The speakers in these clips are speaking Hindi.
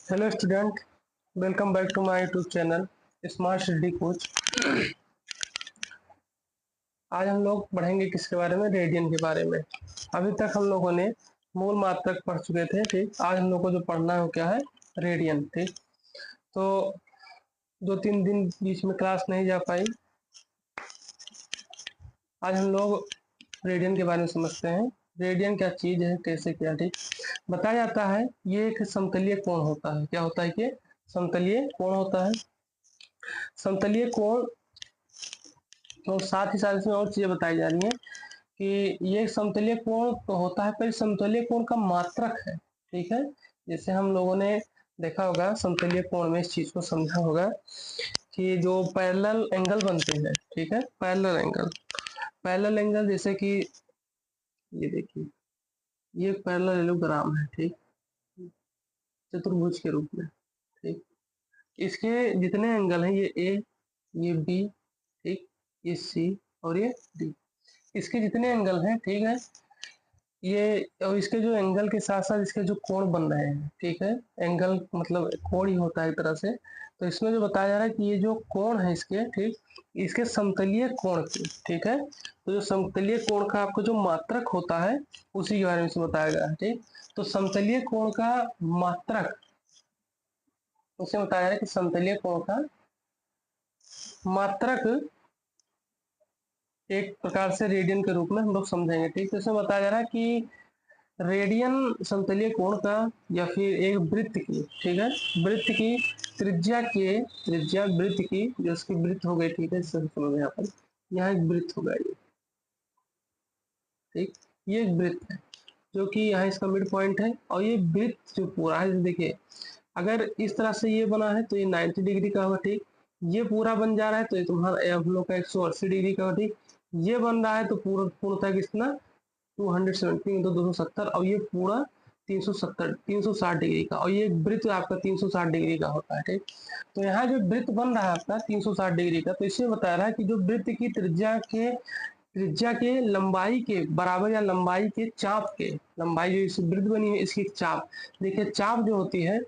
Hello student, welcome back to my YouTube channel smart study coach. आज हम लोग पढ़ेंगे किसके बारे में? रेडियन के बारे में। अभी तक हम लोगों ने मूल मात्रक पढ़ चुके थे, ठीक। आज हम लोग को जो पढ़ना है वो क्या है? रेडियन, ठीक। तो 2-3 दिन बीच में क्लास नहीं जा पाई। आज हम लोग रेडियन के बारे में समझते हैं। रेडियन क्या चीज है, कैसे क्या, ठीक। बताया जाता है ये एक समतलीय कोण होता है। क्या होता है? कि समतलीय कोण होता है। समतलीय कोण तो साथ ही साथ इसमें और चीजें बताई जा रही हैं कि ये समतलीय कोण तो होता है, पर समतलीय कोण का मात्रक है, ठीक है। जैसे हम लोगों ने देखा होगा समतलीय कोण में इस चीज को समझा होगा कि जो पैरेलल एंगल बनते हैं, ठीक है, पैरेलल एंगल जैसे कि ये देखिए, ये पैरेललोग्राम है, ठीक, चतुर्भुज के रूप में, ठीक। इसके जितने एंगल हैं, ये ए, ये बी, ठीक, ये सी और ये डी, इसके जितने एंगल हैं, ठीक है, ये और इसके जो एंगल के साथ साथ इसके जो कोण बन रहे हैं, ठीक है। एंगल मतलब कोण ही होता है एक तरह से। तो इसमें जो बताया जा रहा है कि ये जो कोण है इसके, ठीक, इसके समतलीय कोण के, ठीक है। तो जो समतलीय कोण का आपको जो मात्रक होता है उसी के बारे में इसमें बताया गया है, ठीक। तो समतलीय कोण का मात्रक, उसे बताया जा रहा है कि समतलीय कोण का मात्रक एक प्रकार से रेडियन के रूप में हम लोग समझेंगे, ठीक। तो इसमें बताया जा रहा है कि रेडियन समतलीय कोण का या फिर एक वृत्त की, ठीक है, वृत्त की त्रिज्या वृत्त की जो उसकी वृत्त हो गई, ठीक है। समझो यहाँ एक वृत्त होगा ये, ठीक, ये एक वृत्त है जो कि यहाँ इसका मिड पॉइंट है। और ये वृत्त जो पूरा है, देखिए, अगर इस तरह से ये बना है तो ये 90 डिग्री का होगा, ठीक। ये पूरा बन जा रहा है तो ये तुम्हारा हम लोग का 180 डिग्री का होगा, ठीक। ये बन रहा है तो पूर्णतः कितना? 270 तो 270, और ये पूरा 360 डिग्री का, और ये वृत्त आपका 360 डिग्री का होता है, ठीक। तो यहाँ जो वृत्त बन रहा है आपका 360 डिग्री का, तो इसमें बता रहा है कि जो वृत्त की त्रिज्या के लंबाई के बराबर या लंबाई के चाप के, लंबाई जो इस वृत्त बनी है इसकी चाप, देखिए चाप जो होती है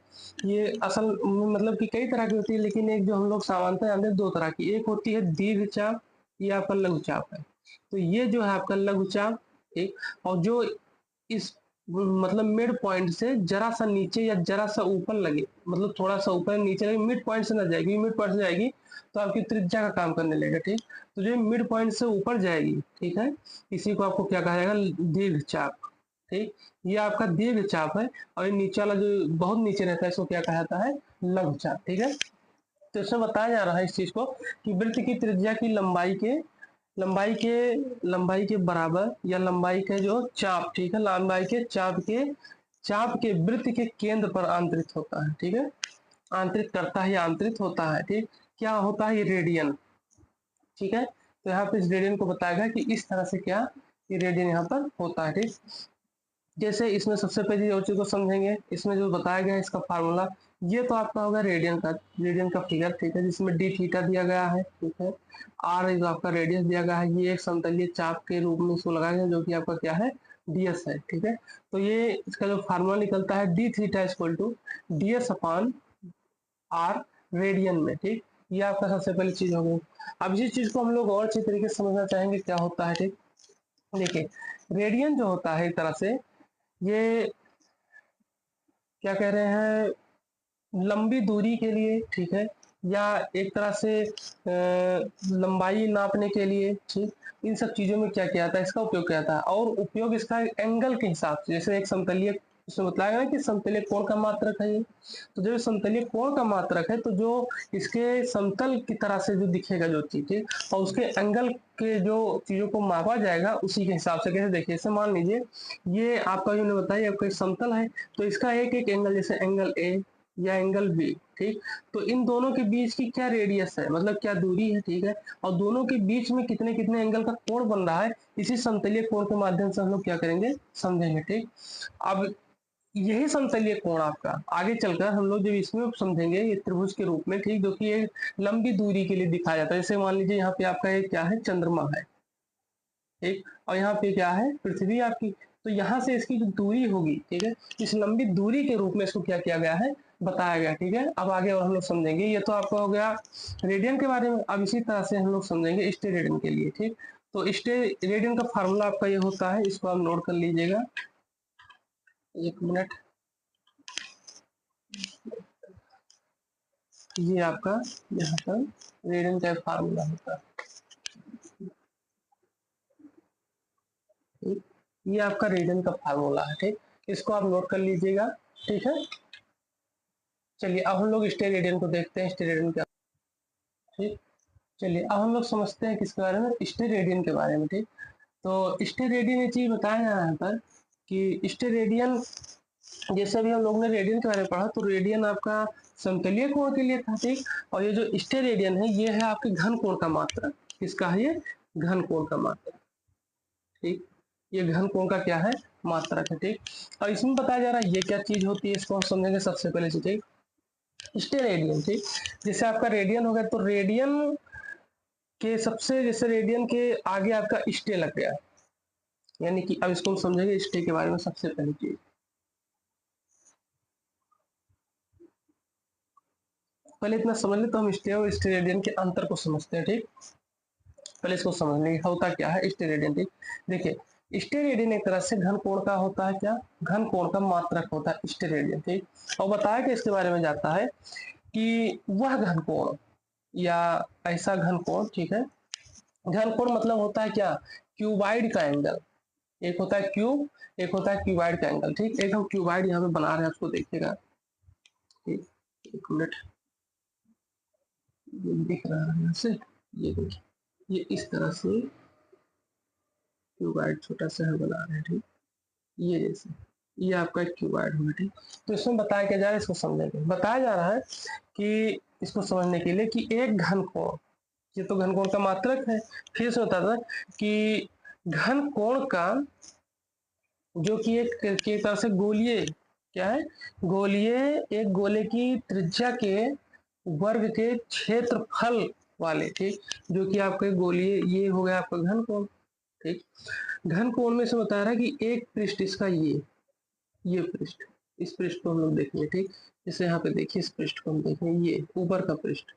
ये असल मतलब कि कई तरह की होती है, लेकिन एक जो हम लोग सामान्यतः जानते हैं 2 तरह की, एक होती है दीर्घ चाप, ये आपका लघु चाप है। तो ये जो है आपका लघु चाप, ठीक। और जो इस मतलब मिड पॉइंट से जरा सा नीचे या जरा सा ऊपर लगे, मतलब थोड़ा सा ऊपर नीचे लगे, मिड पॉइंट से ना जाएगी, मिड पॉइंट से जाएगी तो आपकी त्रिज्या का काम करने लगेगा, ठीक। तो जो मिड पॉइंट से ऊपर जाएगी, ठीक है, इसी को आपको क्या कहा जाएगा? दीर्घ चाप, ठीक। ये आपका दीर्घ चाप है। और ये नीचे वाला जो बहुत नीचे रहता है इसको क्या कहा जाता है? लघु चाप, ठीक है। तो इसमें बताया जा रहा है इस चीज को कि वृत्त की त्रिज्या की लंबाई के बराबर या लंबाई के जो चाप, ठीक है, लंबाई के चाप के वृत्त के केंद्र पर आंतरित होता है, ठीक है। आंतरित करता है या आंतरित होता है, ठीक। क्या होता है? ये रेडियन, ठीक है। तो यहाँ पे इस रेडियन को बताया गया कि इस तरह से क्या ये रेडियन यहाँ पर होता है, ठीक। जैसे इसमें सबसे पहले और चीज को समझेंगे, इसमें जो बताया गया है इसका फार्मूला, ये तो आपका होगा रेडियन का फिगर, ठीक है, जिसमें डी थीटा दिया गया है, ठीक है। आर जो आपका रेडियस दिया गया है, ये एक समतलीय चाप के रूप में इसको लगाया गया जो कि आपका क्या है? डीएस है, ठीक है। तो ये इसका जो फार्मूला निकलता है D theta equal to D S upon R radian में, ठीक। ये आपका सबसे पहली चीज हो गई। अब इस चीज को हम लोग और अच्छी तरीके से समझना चाहेंगे क्या होता है, ठीक। देखिए, रेडियन जो होता है एक तरह से ये क्या कह रहे हैं? लंबी दूरी के लिए, ठीक है, या एक तरह से लंबाई नापने के लिए, ठीक। इन सब चीजों में क्या किया जाता है? इसका उपयोग किया जाता है। और उपयोग इसका एंगल के हिसाब से, जैसे एक समतलीय, इसमें बताया गया कि समतलीय कोण का मात्रक है ये। तो जो समतलीय कोण का मात्रक है, तो जो इसके समतल की तरह से जो दिखेगा जो चीज, ठीक, और उसके एंगल के जो चीजों को मापा जाएगा उसी के हिसाब से। कैसे? देखिए, जैसे मान लीजिए ये आपका जो मैंने बताया आपका समतल है, तो इसका एक एक एंगल, जैसे एंगल ए या एंगल बी, ठीक। तो इन दोनों के बीच की क्या रेडियस है, मतलब क्या दूरी है, ठीक है। और दोनों के बीच में कितने कितने एंगल का कोण बन रहा है, इसी समतलीय कोण के माध्यम से हम लोग क्या करेंगे? समझेंगे, ठीक। अब यही समतलीय कोण आपका आगे चलकर हम लोग जब इसमें समझेंगे ये त्रिभुज के रूप में, ठीक, जो कि एक लंबी दूरी के लिए दिखाया जाता है। जैसे मान लीजिए यहाँ पे आपका एक क्या है? चंद्रमा है, ठीक। और यहाँ पे क्या है? पृथ्वी आपकी। तो यहाँ से इसकी जो दूरी होगी, ठीक है, इस लंबी दूरी के रूप में इसको क्या किया गया है, बताया गया। ठीक है, अब आगे और हम लोग समझेंगे। ये तो आपका हो गया रेडियन के बारे में। अब इसी तरह से हम लोग समझेंगे स्टेरेडियन के लिए। ठीक, तो स्टेरेडियन का फार्मूला आपका ये होता है, इसको आप नोट कर लीजिएगा। एक मिनट, ये आपका यहाँ पर रेडियन का फार्मूला होता है। ठीक, ये आपका रेडियन का फार्मूला है। ठीक, इसको आप नोट कर लीजिएगा। ठीक है, चलिए अब हम लोग स्टेरेडियन को देखते हैं, स्टेरेडियन क्या। ठीक, चलिए अब हम लोग समझते हैं किसके बारे में, स्टेरेडियन के बारे में। ठीक, तो स्टेरेडियन ये चीज बताया जा रहा है यहाँ पर कि स्टेरेडियन, जैसे अभी हम लोग ने रेडियन के बारे में पढ़ा, तो रेडियन आपका समतलीय कोण के लिए था। ठीक, और ये जो स्टेरेडियन है ये है आपके घन कोण का मात्रक। किसका है ये, घन कोण का मात्रक। ठीक, ये घन कोण का क्या है, मात्रक है। ठीक, और इसमें बताया जा रहा है ये क्या चीज होती है, इसको हम समझेंगे सबसे पहले से। ठीक, स्टेरेडियन। ठीक, जैसे आपका रेडियन हो गया, तो रेडियन के सबसे, जैसे रेडियन के आगे आपका स्टे लग गया, यानी कि अब इसको हम समझेंगे स्टे के बारे में सबसे पहली चीज। पहले इतना समझ ले तो हम स्टे और स्टेरेडियन के अंतर को समझते हैं। ठीक, पहले इसको समझ लेंगे होता क्या है स्टेरेडियन। ठीक, देखिए स्टेरेडियन एक तरह से घन कोण का होता है, क्या, घन कोण का मात्रक होता है स्टेरेडियन। ठीक, और बताया कि इसके बारे में जाता है कि वह घन कोण या ऐसा घन कोण, ठीक है, घन कोण मतलब होता है क्या, क्यूबाइड का एंगल। एक होता है क्यूब, एक होता है क्यूबाइड का एंगल। ठीक, एक हम क्यूबाइड यहाँ पे बना रहे हैं, उसको देखिएगा। ठीक, एक मिनट, ये दिख रहा है यहाँ से, ये देखिए, ये इस तरह से क्यूबाइड छोटा सा है बना रहे हैं। ठीक, ये जैसे, ये आपका एक क्यूबाइड होगा। ठीक, तो इसमें बताया क्या जा रहा है, इसको समझेंगे। बताया जा रहा है कि इसको समझने के लिए कि एक घन कोण, ये तो घन कोण का मात्रक है। फिर से होता था कि घन कोण का जो कि एक तरह से गोलीय, क्या है, गोलीय, एक गोले की त्रिज्या के वर्ग के क्षेत्रफल वाले। ठीक, जो कि आपके गोलीय, ये हो गया आपका घन कोण। ठीक, घन कोण में से बता रहा है कि एक पृष्ठ इसका, ये पृष्ठ, इस पृष्ठ को हम लोग देखेंगे। ठीक, जैसे यहाँ पे देखिए, इस पृष्ठ को हम देखेंगे, ये ऊपर का पृष्ठ।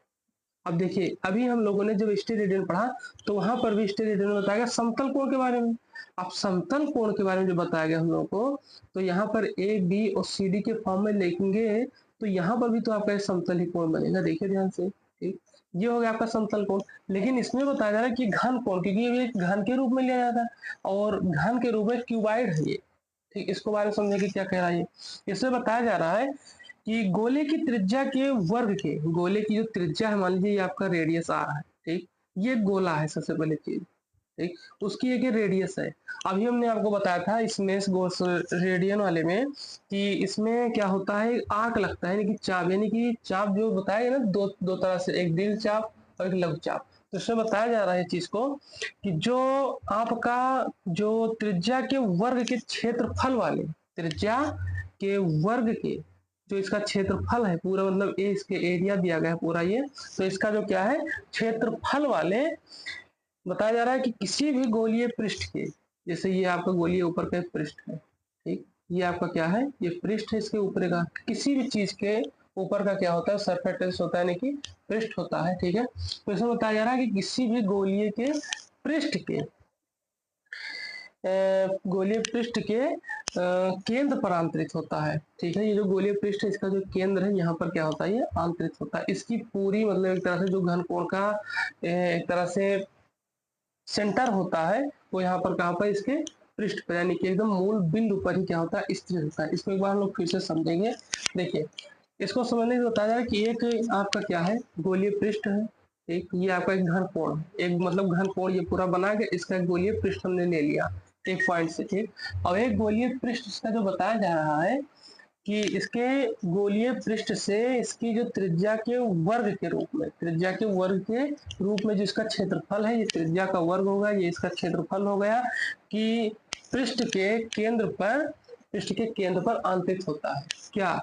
अब देखिए, अभी हम लोगों ने जब स्टेरेडियन पढ़ा तो वहां पर भी स्टेरेडियन में बताया गया समतल कोण के बारे में। अब समतल कोण के बारे में जो बताया गया हम लोगों को, तो यहाँ पर ए बी और सी डी के फॉर्म में लिखेंगे तो यहाँ पर भी तो आपका समतल ही कोण बनेगा। देखिए ध्यान से। ठीक, ये हो गया आपका समतल कोण। लेकिन इसमें बताया जा रहा है कि घन कोण, क्योंकि ये एक घन के रूप में लिया जाता है और घन के रूप में क्यूबाइड है ये। ठीक, इसको बारे में समझे कि क्या कह रहा है ये। इसमें बताया जा रहा है कि गोले की त्रिज्या के वर्ग के, गोले की जो त्रिज्या है, मान लीजिए ये आपका रेडियस आ रहा है। ठीक, ये गोला है सबसे पहले चीज। ठीक, उसकी एक रेडियस है। अभी हमने आपको बताया था इसमें, रेडियन वाले में, कि इसमें क्या होता है, आर्क लगता है, यानी कि चाप, यानी कि चाप जो बताया ना, दो दो तरह से, एक दीर्घ चाप और एक लघु चाप। तो इसमें बताया जा रहा है चीज को कि जो आपका जो त्रिज्या के वर्ग के क्षेत्रफल वाले, त्रिज्या के वर्ग के जो इसका क्षेत्रफल है पूरा, मतलब ए इसके एरिया दिया गया है पूरा ये, तो इसका जो क्या है क्षेत्रफल वाले, बताया जा रहा है कि किसी भी गोलीय पृष्ठ के, जैसे ये आपका गोलीय ऊपर का पृष्ठ है। ठीक, ये आपका क्या है, ये पृष्ठ है, इसके ऊपर का किसी भी चीज के ऊपर का क्या होता है, सरफेस होता है, यानी कि पृष्ठ होता है। ठीक है, तो इसमें बताया जा रहा है कि किसी भी गोलीय के पृष्ठ के, गोलीय पृष्ठ के केंद्र पर आंतरित होता है। ठीक है, ये जो गोलीय पृष्ठ है इसका जो केंद्र है यहाँ पर क्या होता है, ये आंतरित होता है। इसकी पूरी, मतलब एक तरह से जो घन कोण का एक तरह से सेंटर होता है, वो यहाँ पर कहाँ पर, इसके पृष्ठ पर, यानी कि एकदम मूल बिंदु पर ही क्या होता है, स्थित होता है। इसको एक बार हम लोग फिर से समझेंगे। देखिए, इसको समझने से बताया जा रहा है कि एक आपका क्या है, गोलीय पृष्ठ है। एक ये आपका एक घन कोण, एक मतलब घन कोण ये पूरा बना के इसका एक गोलीय पृष्ठ हमने ले लिया एक पॉइंट से। ठीक, और एक गोलीय पृष्ठ इसका जो बताया जा रहा है कि इसके गोलीय पृष्ठ से इसकी जो त्रिज्या के वर्ग के रूप में, त्रिज्या के वर्ग के रूप में जो इसका क्षेत्रफल है, ये त्रिज्या का वर्ग होगा, ये इसका क्षेत्रफल हो गया, कि पृष्ठ के केंद्र पर, पृष्ठ के केंद्र पर आंतरित होता है, क्या,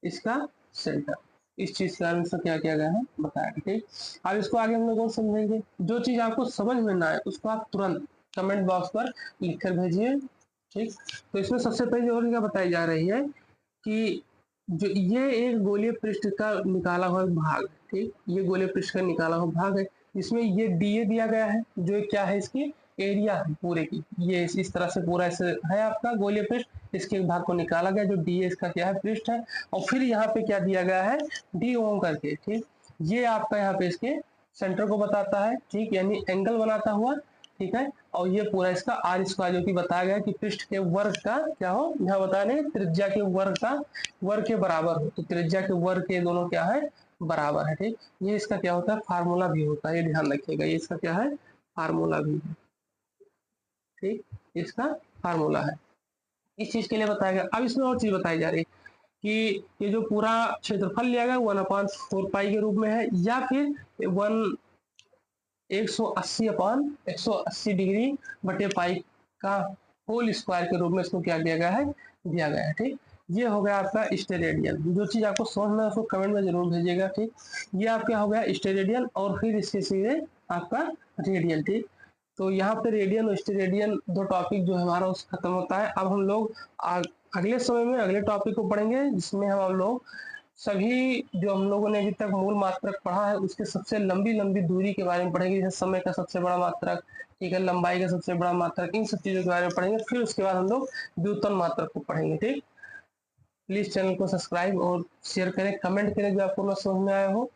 इसका सेंटर। इस चीज के कारण से क्या किया गया है, बताया गया। ठीक, अब इसको आगे हम लोग और समझेंगे। जो चीज आपको समझ में ना आए उसको आप तुरंत कमेंट बॉक्स पर लिख कर भेजिए, ठीक। तो इसमें सबसे पहली और क्या बताई जा रही है कि जो ये एक गोलीय पृष्ठ का निकाला हुआ भाग, ठीक, ये गोलीय पृष्ठ का निकाला हुआ भाग है, इसमें ये डीए दिया गया है, जो क्या है इसकी एरिया है पूरे की, ये इस तरह से पूरा ऐसे है आपका गोलीय पृष्ठ, इसके एक भाग को निकाला गया जो डीए इसका क्या है पृष्ठ है, और फिर यहाँ पे क्या दिया गया है डी ओम करके, ठीक, ये आपका यहाँ पे इसके सेंटर को बताता है, ठीक, यानी एंगल बनाता हुआ, ठीक है, और ये पूरा इसका आर स्क्वायर जो कि बताया गया कि पृष्ठ के वर्ग का क्या हो, यहाँ बता रहे त्रिज्या के वर्ग का वर्ग के बराबर हो, तो त्रिज्या के वर्ग के दोनों क्या है बराबर है, ठीक, ये इसका क्या होता है फार्मूला भी होता है, ये ध्यान रखिएगा, ये इसका क्या है फार्मूला भी है, ठीक, इसका फार्मूला है, इस चीज के लिए बताया गया। अब इसमें और चीज बताई जा रही है कि ये जो पूरा क्षेत्रफल लिया गया 1/4 पाई के रूप में है, या फिर 180/180 डिग्री बटे पाई का होल स्क्वायर के रूप में इसको क्या दिया गया है दिया गया है, ठीक, ये हो गया आपका स्टेरेडियन, जो चीज आपको समझ में उसको कमेंट में जरूर भेजिएगा, ठीक, ये आपका हो गया स्टेरेडियन, और फिर इसके सीधे आपका रेडियन, ठीक, तो यहाँ पे रेडियन और स्टेरेडियन दो टॉपिक जो हमारा उस खत्म होता है। अब हम लोग अगले समय में अगले टॉपिक को पढ़ेंगे, जिसमें हम लोग सभी जो हम लोगों ने अभी तक मूल मात्रक पढ़ा है उसके सबसे लंबी लंबी दूरी के बारे में पढ़ेंगे, जैसे समय का सबसे बड़ा मात्रक, ठीक है, लंबाई का सबसे बड़ा मात्रक, इन सब चीजों के बारे में पढ़ेंगे, फिर उसके बाद हम लोग व्युत्पन्न मात्रक को पढ़ेंगे, ठीक। प्लीज चैनल को सब्सक्राइब और शेयर करें, कमेंट करें जो आपको ना समझ में आया हो।